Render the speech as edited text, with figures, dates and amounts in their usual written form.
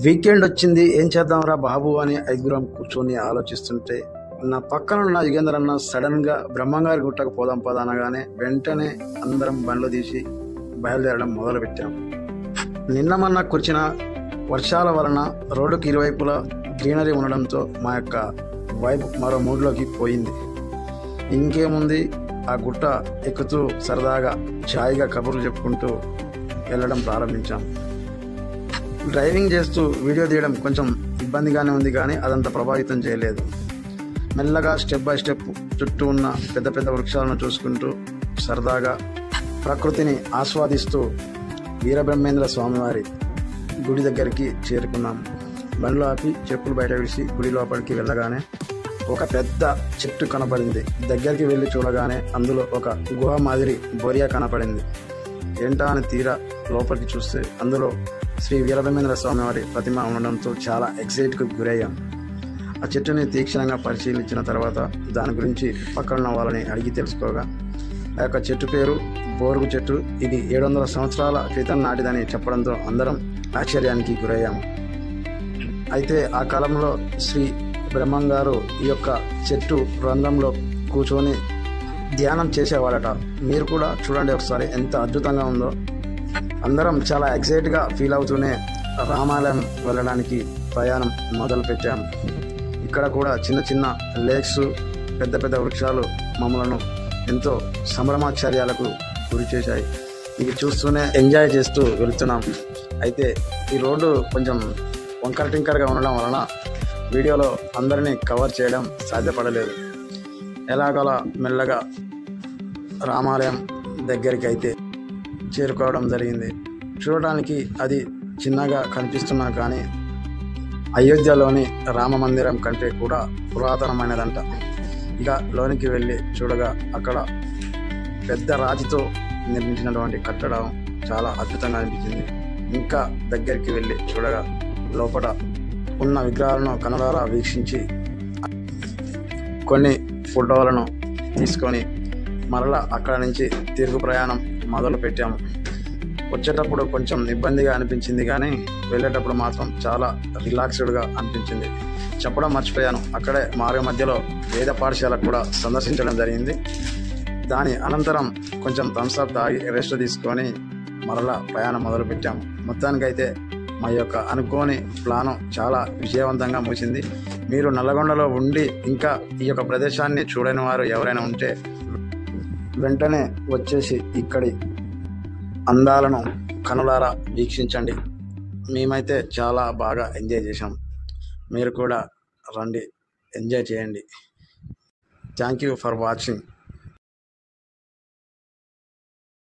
Weekend వచ్చింది, ఏం చేద్దాంరా బాబు అని ఐదుగురం కూర్చొని ఆలోచిస్తుంటే నా పక్కన ఉన్న యుగేంద్ర అన్న సడన్ గా బ్రహ్మంగారి గుట్టకు పోదాం పదా అనగానే వెంటనే అందరం బండ్లు తీసి బయలుదేరడం మొదలు పెట్టాం. నిన్న మొన్న కురిచిన వర్షాల వలన రోడ్డుకి ఇరువైపులా గ్రీనరీ ఉండడంతో మా యొక్క వైబ్ మరో మూడ్లోకి పోయింది. ఇంకేముంది, ఆ గుట్ట ఎక్కుతూ సరదాగా ఛాయిగా కబుర్లు చెప్పుకుంటూ వెళ్ళడం ప్రారంభించాం. డ్రైవింగ్ చేస్తూ వీడియో తీయడం కొంచెం ఇబ్బందిగానే ఉంది, కానీ అదంత ప్రభావితం చేయలేదు. మెల్లగా స్టెప్ బై స్టెప్ చుట్టూ ఉన్న పెద్ద పెద్ద వృక్షాలను చూసుకుంటూ సరదాగా ప్రకృతిని ఆస్వాదిస్తూ వీరబ్రహ్మేంద్ర స్వామివారి గుడి దగ్గరికి చేరుకున్నాం. బండ్లు ఆపి చెప్పులు బయట విడిచి గుడి లోపలికి వెళ్ళగానే ఒక పెద్ద చెట్టు కనపడింది. దగ్గరికి వెళ్ళి చూడగానే అందులో ఒక గుహ మాదిరి బొరియా కనపడింది. ఏంటా అని తీరా లోపలికి చూస్తే అందులో శ్రీ వీరబ్రహ్మేంద్ర స్వామివారి ప్రతిమ ఉండడంతో చాలా ఎక్సైట్కు గురయ్యాం. ఆ చెట్టుని తీక్షణంగా పరిశీలించిన తర్వాత దాని గురించి పక్కన వాళ్ళని అడిగి తెలుసుకోగా ఆ యొక్క చెట్టు పేరు బోరుగు చెట్టు. ఇది 700 సంవత్సరాల క్రితం నాటిదని చెప్పడంతో అందరం ఆశ్చర్యానికి గురయ్యాము. అయితే ఆ కాలంలో శ్రీ బ్రహ్మంగారు ఈ యొక్క చెట్టు రంధ్రంలో కూర్చొని ధ్యానం చేసేవాడట. మీరు కూడా చూడండి ఒకసారి, ఎంత అద్భుతంగా ఉందో. అందరం చాలా ఎక్సైట్గా ఫీల్ అవుతూనే రామాలయం వెళ్ళడానికి ప్రయాణం మొదలు పెట్టాము. ఇక్కడ కూడా చిన్న చిన్న లేక్స్, పెద్ద పెద్ద వృక్షాలు మమ్మలను ఎంతో సంభ్రమాశ్చర్యాలకు గురి చేశాయి. ఇవి చూస్తూనే ఎంజాయ్ చేస్తూ వెళుతున్నాం. అయితే ఈ రోడ్డు కొంచెం వంకర టింకరగా ఉండడం వలన వీడియోలో అందరినీ కవర్ చేయడం సాధ్యపడలేదు. ఎలాగోలా మెల్లగా రామాలయం దగ్గరికి అయితే చేరుకోవడం జరిగింది. చూడడానికి అది చిన్నగా కనిపిస్తున్నా కానీ అయోధ్యలోని రామ మందిరం కంటే కూడా పురాతనమైనదంట. ఇక లోనికి వెళ్ళి చూడగా అక్కడ పెద్ద రాతితో నిర్మించినటువంటి కట్టడం చాలా అద్భుతంగా అనిపించింది. ఇంకా దగ్గరికి వెళ్ళి చూడగా లోపల ఉన్న విగ్రహాలను కనులారా వీక్షించి కొన్ని ఫోటోలను తీసుకొని మరలా అక్కడ నుంచి తిరుగు ప్రయాణం మొదలు పెట్టాము. వచ్చేటప్పుడు కొంచెం ఇబ్బందిగా అనిపించింది, కానీ వెళ్ళేటప్పుడు మాత్రం చాలా రిలాక్స్డ్గా అనిపించింది. చెప్పడం మర్చిపోయాను, అక్కడే మార్గ మధ్యలో వేద పాఠశాల కూడా సందర్శించడం జరిగింది. దాని అనంతరం కొంచెం థమ్స్అప్ తాగి రెస్ట్ తీసుకొని మరలా ప్రయాణం మొదలు పెట్టాము. మొత్తానికైతే మా యొక్క అనుకోని ప్లాను చాలా విజయవంతంగా ముగిసింది. మీరు నల్లగొండలో ఉండి ఇంకా ఈ యొక్క ప్రదేశాన్ని చూడని వారు ఎవరైనా ఉంటే వెంటనే వచ్చేసి ఇక్కడి అందాలను కనులారా వీక్షించండి. మేమైతే చాలా బాగా ఎంజాయ్ చేశాం. మీరు కూడా రండి, ఎంజాయ్ చేయండి. Thank you for watching.